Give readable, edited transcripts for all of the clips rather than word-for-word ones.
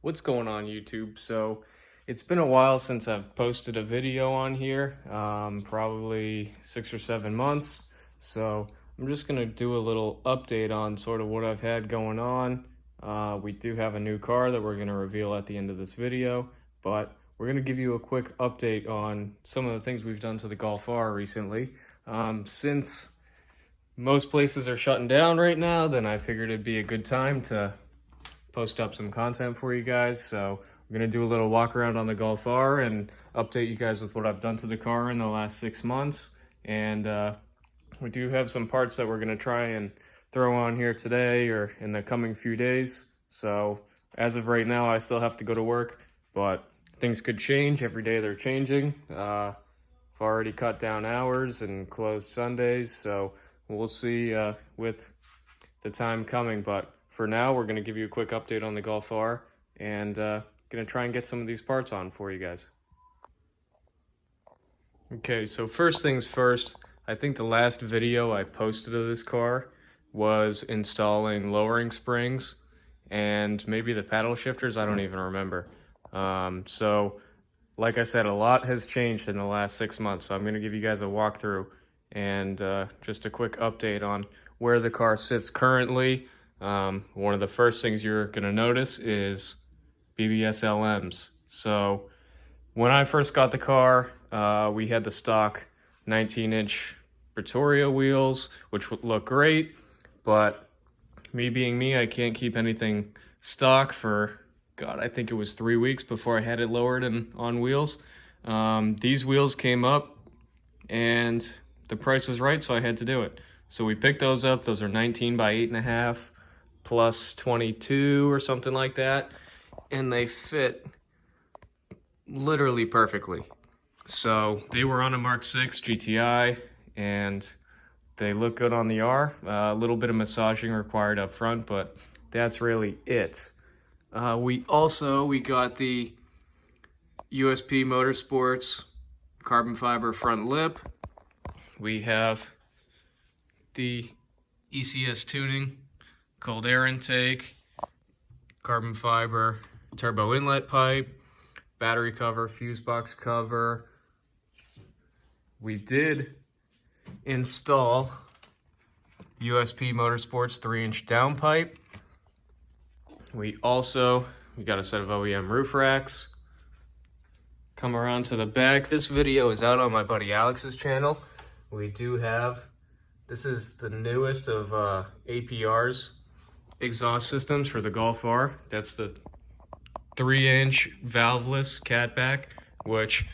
What's going on, YouTube? So it's been a while since I've posted a video on here, probably 6 or 7 months. So I'm just gonna do a little update on sort of what I've had going on. We do have a new car that we're gonna reveal at the end of this video, but we're gonna give you a quick update on some of the things we've done to the Golf R recently. Since most places are shutting down right now, then I figured it'd be a good time to post up some content for you guys. So we're gonna do a little walk around on the Golf R and update you guys with what I've done to the car in the last 6 months. And we do have some parts that we're gonna try and throw on here today or in the coming few days. So as of right now, I still have to go to work, but things could change. Every day they're changing. I've already cut down hours and closed Sundays, so we'll see with the time coming. But for now, we're going to give you a quick update on the Golf R and going to try and get some of these parts on for you guys. Okay, so first things first, I think the last video I posted of this car was installing lowering springs and maybe the paddle shifters. I don't even remember. So like I said, a lot has changed in the last 6 months. So I'm going to give you guys a walkthrough and just a quick update on where the car sits currently. One of the first things you're going to notice is BBS LMs. So when I first got the car, we had the stock 19-inch Pretoria wheels, which would look great, but me being me, I can't keep anything stock for, God, I think it was 3 weeks before I had it lowered and on wheels. These wheels came up and the price was right, so I had to do it. So we picked those up. Those are 19 by 8.5 plus 22 or something like that, and they fit literally perfectly. So they were on a Mark 6 GTI and they look good on the R. A little bit of massaging required up front, but that's really it. We got the USP Motorsports carbon fiber front lip. We have the ECS Tuning cold air intake, carbon fiber turbo inlet pipe, battery cover, fuse box cover. We did install USP Motorsports 3-inch downpipe. We got a set of OEM roof racks. Come around to the back. This video is out on my buddy Alex's channel. We do have, this is the newest of APR's exhaust systems for the Golf R. That's the 3-inch valveless catback, which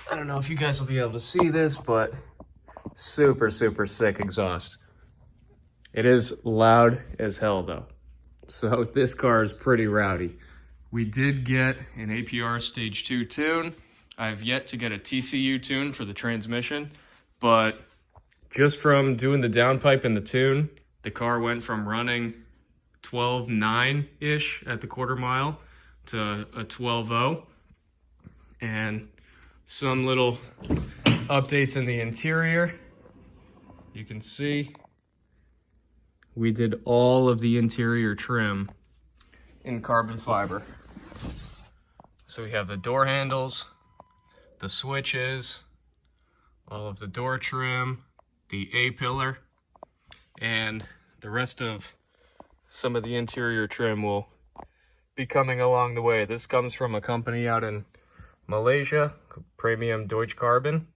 I don't know if you guys will be able to see this, but super sick exhaust. It is loud as hell though, so this car is pretty rowdy. We did get an APR Stage 2 tune. I've yet to get a TCU tune for the transmission, but just from doing the downpipe and the tune, the car went from running 12.9-ish at the quarter mile to a 12.0. And some little updates in the interior. You can see we did all of the interior trim in carbon fiber. So we have the door handles, the switches, all of the door trim, the A-pillar, and the rest of some of the interior trim will be coming along the way. This comes from a company out in Malaysia, Premium Deutsche Carbon.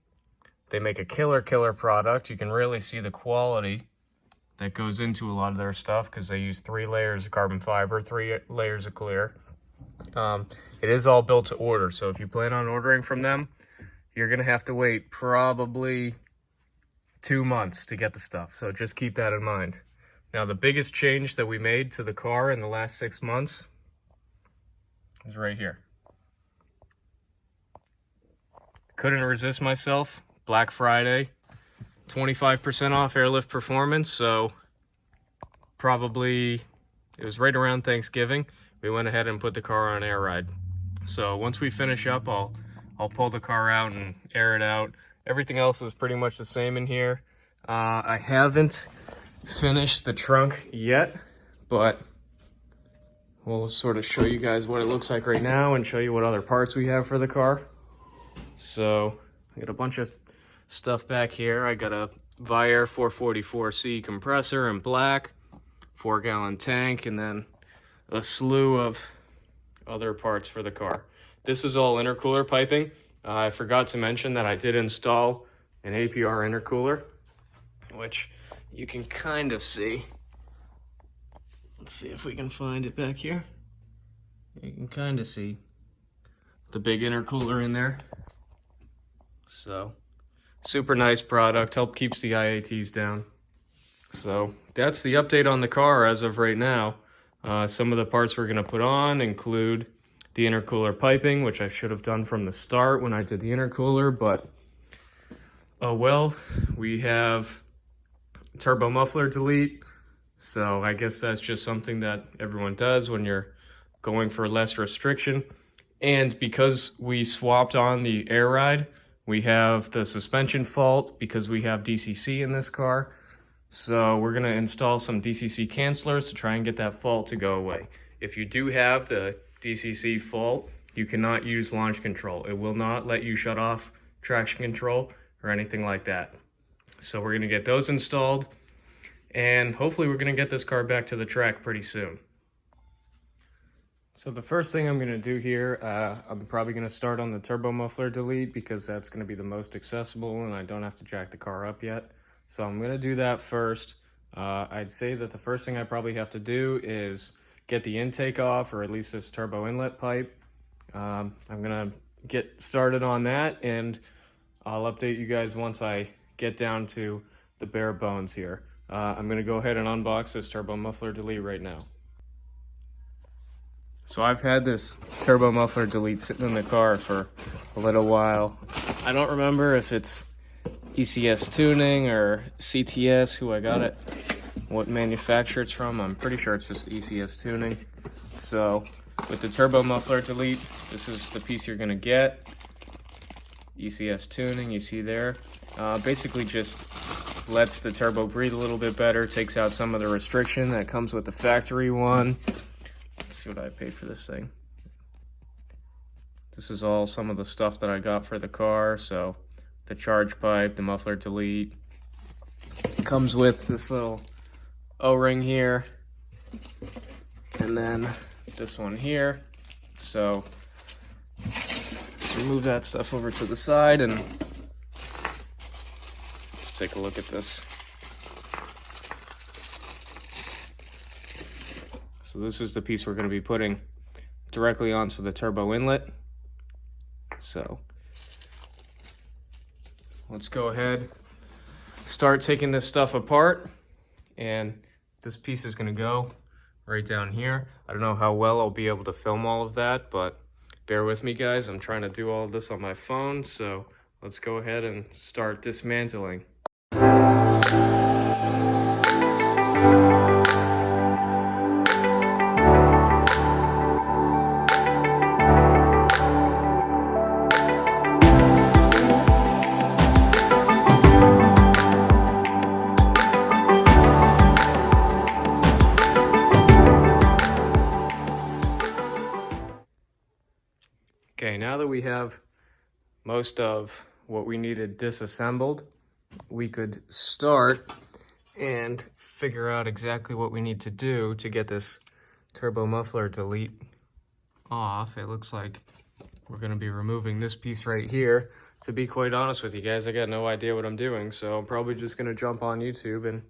They make a killer product. You can really see the quality that goes into a lot of their stuff because they use 3 layers of carbon fiber, 3 layers of clear. It is all built to order, so if you plan on ordering from them, you're gonna have to wait probably 2 months to get the stuff, so just keep that in mind. Now, the biggest change that we made to the car in the last 6 months is right here. Couldn't resist myself. Black Friday, 25% off airlift performance, so probably it was right around Thanksgiving. We went ahead and put the car on air ride. So once we finish up, I'll pull the car out and air it out. Everything else is pretty much the same in here. I haven't finished the trunk yet, but we'll sort of show you guys what it looks like right now and show you what other parts we have for the car. So I got a bunch of stuff back here. I got a Viair 444C compressor in black, 4-gallon tank, and then a slew of other parts for the car. This is all intercooler piping. I forgot to mention that I did install an APR intercooler, which you can kind of see. Let's see if we can find it back here. You can kind of see the big intercooler in there. So, super nice product, keeps the IATs down. So, that's the update on the car as of right now. Some of the parts we're going to put on include the intercooler piping, which I should have done from the start when I did the intercooler, but oh well. We have turbo muffler delete, so I guess that's just something that everyone does when you're going for less restriction. And because we swapped on the air ride, we have the suspension fault because we have DCC in this car. So we're gonna install some DCC cancelers to try and get that fault to go away. If you do have the DCC fault, you cannot use launch control. It will not let you shut off traction control or anything like that. So we're gonna get those installed, and hopefully we're gonna get this car back to the track pretty soon. So the first thing I'm gonna do here, I'm probably gonna start on the turbo muffler delete because that's gonna be the most accessible and I don't have to jack the car up yet. So I'm gonna do that first. I'd say that the first thing I probably have to do is get the intake off, or at least this turbo inlet pipe. I'm gonna get started on that, and I'll update you guys once I get down to the bare bones here. I'm gonna go ahead and unbox this turbo muffler delete right now. So I've had this turbo muffler delete sitting in the car for a little while. I don't remember if it's ECS Tuning or CTS, who I got it, what manufacturer it's from. I'm pretty sure it's just ECS Tuning. So with the turbo muffler delete, this is the piece you're gonna get. ECS Tuning, you see there. Basically just lets the turbo breathe a little bit better, takes out some of the restriction that comes with the factory one. Let's see what I paid for this thing. This is all some of the stuff that I got for the car. So the charge pipe, the muffler delete. It comes with this little O-ring here, and then this one here. So move that stuff over to the side and let's take a look at this. So this is the piece we're going to be putting directly onto the turbo inlet. So let's go ahead, start taking this stuff apart, and this piece is going to go right down here. I don't know how well I'll be able to film all of that, but bear with me guys. I'm trying to do all of this on my phone, so let's go ahead and start dismantling. Okay, now that we have most of what we needed disassembled, we could start and figure out exactly what we need to do to get this turbo muffler delete off. It looks like we're going to be removing this piece right here. To be quite honest with you guys, I got no idea what I'm doing, so I'm probably just going to jump on YouTube and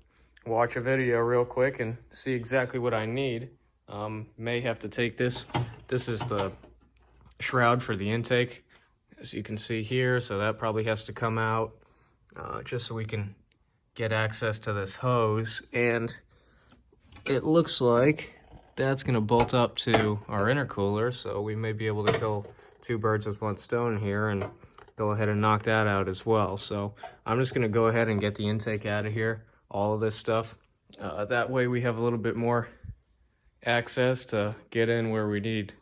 watch a video real quick and see exactly what I need. May have to take this. This is the shroud for the intake, as you can see here, so that probably has to come out just so we can get access to this hose. And it looks like that's going to bolt up to our intercooler, so we may be able to kill two birds with one stone here and go ahead and knock that out as well. So I'm just going to go ahead and get the intake out of here, all of this stuff. That way we have a little bit more access to get in where we need.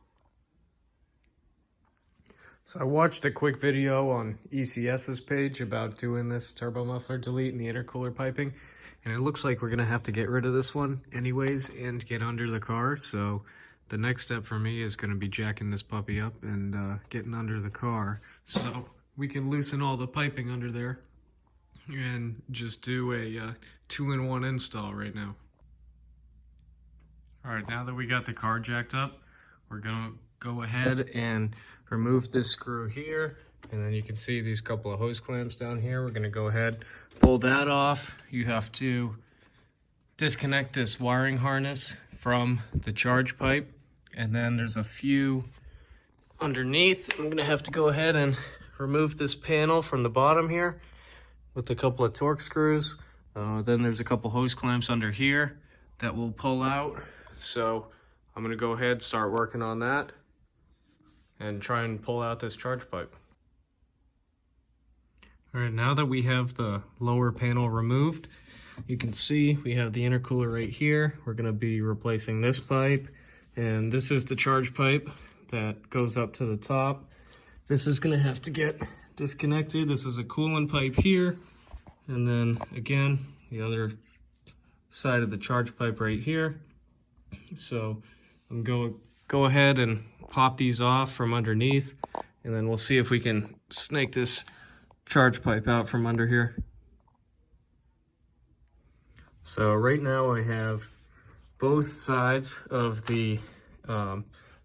So I watched a quick video on ECS's page about doing this turbo muffler delete and the intercooler piping, and it looks like we're gonna have to get rid of this one anyways and get under the car. So the next step for me is going to be jacking this puppy up and getting under the car so we can loosen all the piping under there and just do a 2-in-1 install right now. All right, now that we got the car jacked up, we're gonna go ahead and remove this screw here, and then you can see these couple of hose clamps down here. We're gonna go ahead, pull that off. You have to disconnect this wiring harness from the charge pipe, and then there's a few underneath. I'm gonna have to go ahead and remove this panel from the bottom here with a couple of Torx screws. Then there's a couple hose clamps under here that will pull out. So I'm gonna go ahead, start working on that and try and pull out this charge pipe. All right, now that we have the lower panel removed, you can see we have the intercooler right here. We're gonna be replacing this pipe, and this is the charge pipe that goes up to the top. This is gonna have to get disconnected. This is a coolant pipe here, and then again, the other side of the charge pipe right here. So I'm going to go ahead and pop these off from underneath, and then we'll see if we can snake this charge pipe out from under here. So right now I have both sides of the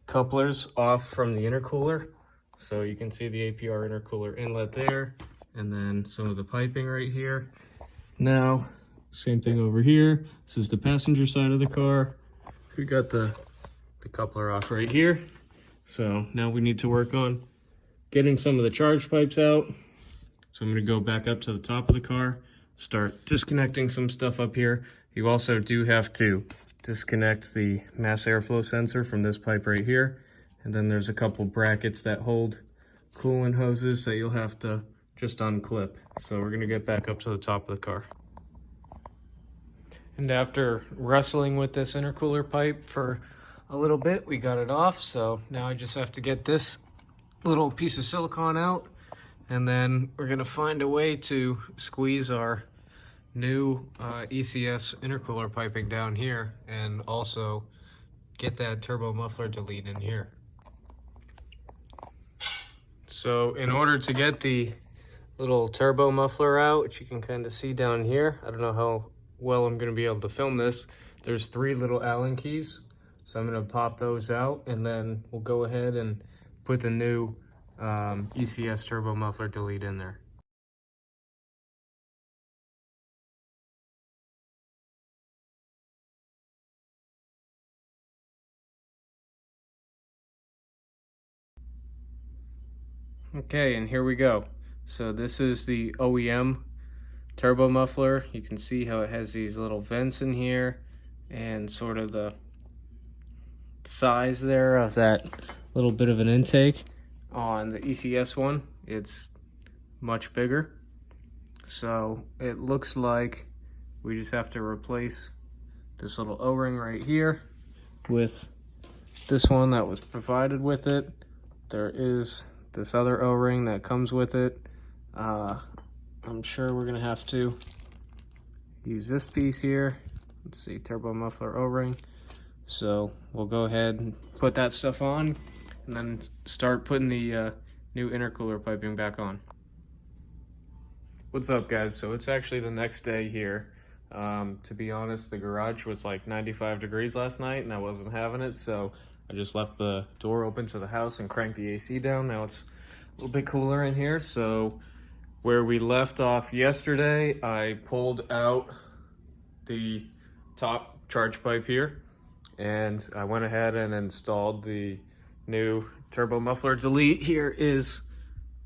couplers off from the intercooler. So you can see the APR intercooler inlet there, and then some of the piping right here. Now, same thing over here. This is the passenger side of the car. We got the coupler off right here. So now we need to work on getting some of the charge pipes out. So I'm gonna go back up to the top of the car, start disconnecting some stuff up here. You also do have to disconnect the mass airflow sensor from this pipe right here. And then there's a couple brackets that hold coolant hoses that you'll have to just unclip. So we're gonna get back up to the top of the car. And after wrestling with this intercooler pipe for a little bit, we got it off. So now I just have to get this little piece of silicone out, and then we're gonna find a way to squeeze our new ECS intercooler piping down here, and also get that turbo muffler delete in here. So in order to get the little turbo muffler out, which you can kind of see down here, I don't know how well I'm going to be able to film this. There's 3 little Allen keys. So I'm going to pop those out, and then we'll go ahead and put the new ECS turbo muffler delete in there. Okay, and here we go. So this is the OEM turbo muffler. You can see how it has these little vents in here, and sort of the size there of that little bit of an intake. On the ECS one, it's much bigger. So it looks like we just have to replace this little O-ring right here with this one that was provided with it. There is this other O-ring that comes with it. I'm sure we're gonna have to use this piece here. Let's see, turbo muffler O-ring. So we'll go ahead and put that stuff on, and then start putting the new intercooler piping back on. What's up, guys? So it's actually the next day here. To be honest, the garage was like 95 degrees last night, and I wasn't having it, so I just left the door open to the house and cranked the AC down. Now it's a little bit cooler in here. So where we left off yesterday, I pulled out the top charge pipe here, and I went ahead and installed the new turbo muffler delete. Here is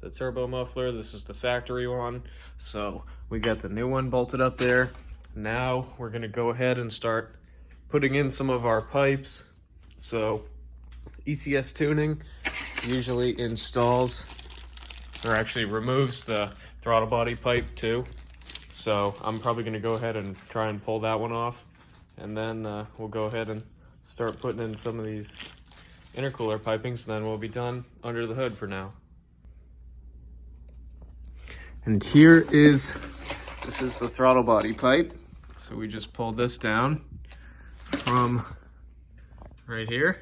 the turbo muffler. This is the factory one. So we got the new one bolted up there. Now we're gonna go ahead and start putting in some of our pipes. So ECS Tuning usually installs, or actually removes, the throttle body pipe too. So I'm probably gonna go ahead and try and pull that one off, and then we'll go ahead and start putting in some of these intercooler pipings, and then we'll be done under the hood for now. And here is, this is the throttle body pipe. So we just pulled this down from right here,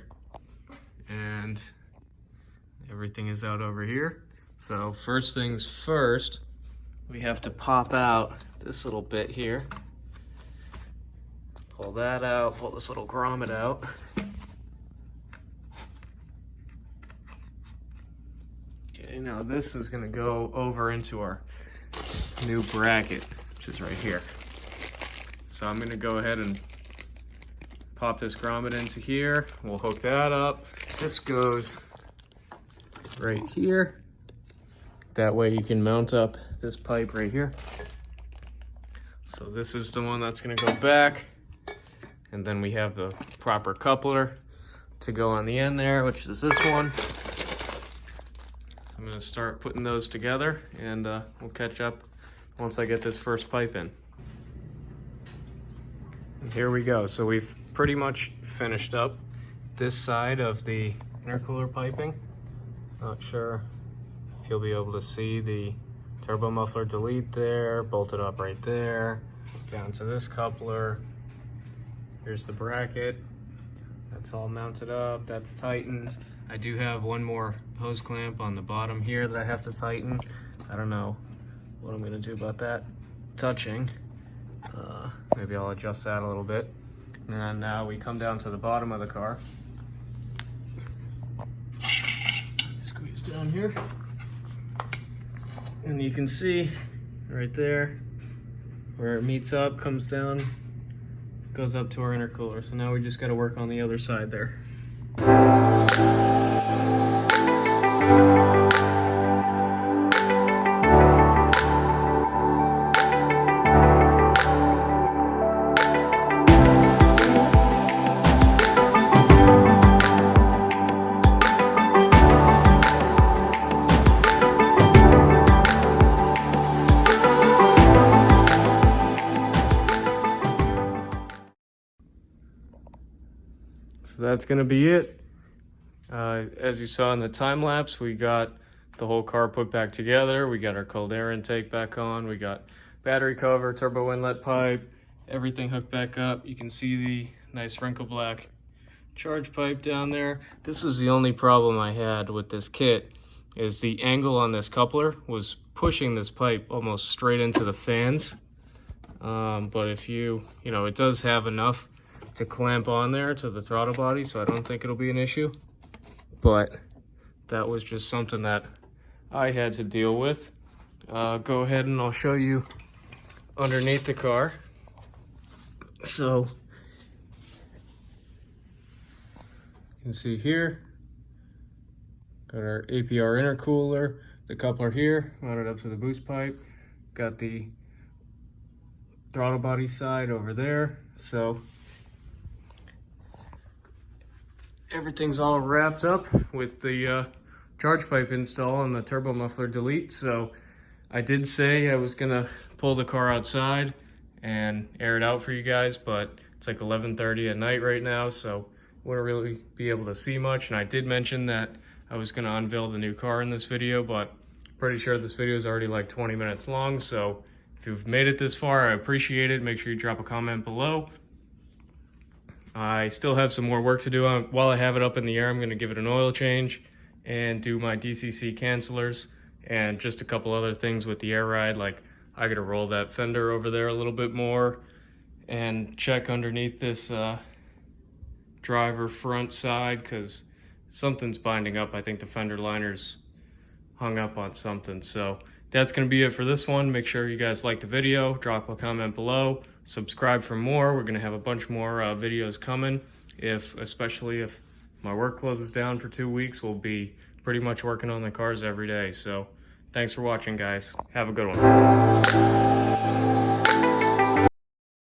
and everything is out over here. So first things first, we have to pop out this little bit here. Pull that out, pull this little grommet out. Okay, now this is gonna go over into our new bracket, which is right here. So I'm gonna go ahead and pop this grommet into here. We'll hook that up. This goes right here. That way you can mount up this pipe right here. So this is the one that's gonna go back. And then we have the proper coupler to go on the end there, which is this one. So I'm gonna start putting those together, and we'll catch up once I get this first pipe in. And here we go. So we've pretty much finished up this side of the intercooler piping. Not sure if you'll be able to see the turbo muffler delete there, bolted up right there, down to this coupler. Here's the bracket. That's all mounted up, that's tightened. I do have one more hose clamp on the bottom here that I have to tighten. I don't know what I'm gonna do about that touching. Maybe I'll adjust that a little bit. And now we come down to the bottom of the car. Squeeze down here. And you can see right there where it meets up, comes down, goes up to our intercooler. So now we just got to work on the other side there. So that's gonna be it. As you saw in the time lapse, we got the whole car put back together. We got our cold air intake back on. We got battery cover, turbo inlet pipe, everything hooked back up. You can see the nice wrinkle black charge pipe down there. This was the only problem I had with this kit, is the angle on this coupler was pushing this pipe almost straight into the fans. But if it does have enough to clamp on there to the throttle body, so I don't think it'll be an issue. But that was just something that I had to deal with. Go ahead and I'll show you underneath the car. So you can see here, got our APR intercooler, the coupler here, mounted up to the boost pipe, got the throttle body side over there. So everything's all wrapped up with the charge pipe install and the turbo muffler delete. So I did say I was gonna pull the car outside and air it out for you guys, but it's like 11:30 at night right now, so wouldn't really be able to see much. And I did mention that I was gonna unveil the new car in this video, but pretty sure this video is already like 20 minutes long. So if you've made it this far, I appreciate it. Make sure you drop a comment below. I still have some more work to do. While I have it up in the air, I'm gonna give it an oil change and do my DCC cancelers and just a couple other things with the air ride. Like I gotta roll that fender over there a little bit more and check underneath this driver front side, because something's binding up. I think the fender liner's hung up on something. So that's gonna be it for this one. Make sure you guys like the video, drop a comment below, subscribe for more. We're gonna have a bunch more videos coming. Especially if my work closes down for 2 weeks, we'll be pretty much working on the cars every day. So thanks for watching, guys. Have a good one.